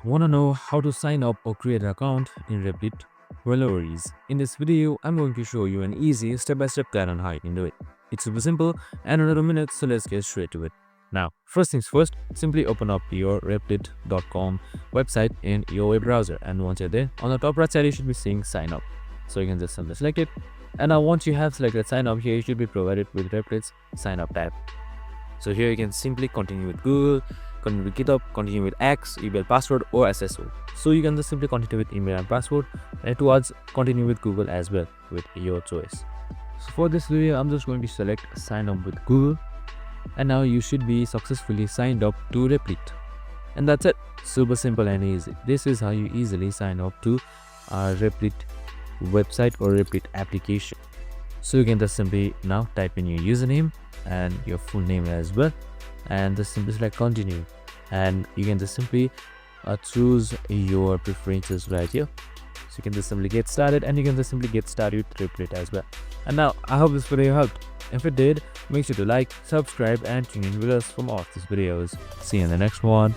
Want to know how to sign up or create an account in Replit? Well, no worries. In this video, I'm going to show you an easy step-by-step guide on how you can do it. It's super simple and under a minute, so let's get straight to it. Now, first things first, simply open up your replit.com website in your web browser, and once you're there, on the top right side you should be seeing sign up. So you can just simply select it, and now once you have selected sign up, here you should be provided with Replit's sign up tab. So here you can simply continue with Google, continue with GitHub, continue with X, email password or SSO. So you can just simply continue with email and password, and towards continue with Google as well with your choice. So for this video, I'm just going to select sign up with Google, and now you should be successfully signed up to Replit. And that's it. Super simple and easy. This is how you easily sign up to our Replit website or Replit application. So you can just simply now type in your username and your full name as well, and just simply select continue, and you can just simply choose your preferences right here. So you can just simply get started, and you can just simply get started with Replit as well. And now I hope this video helped. If it did, make sure to like, subscribe and tune in with us for more of these videos. See you in the next one.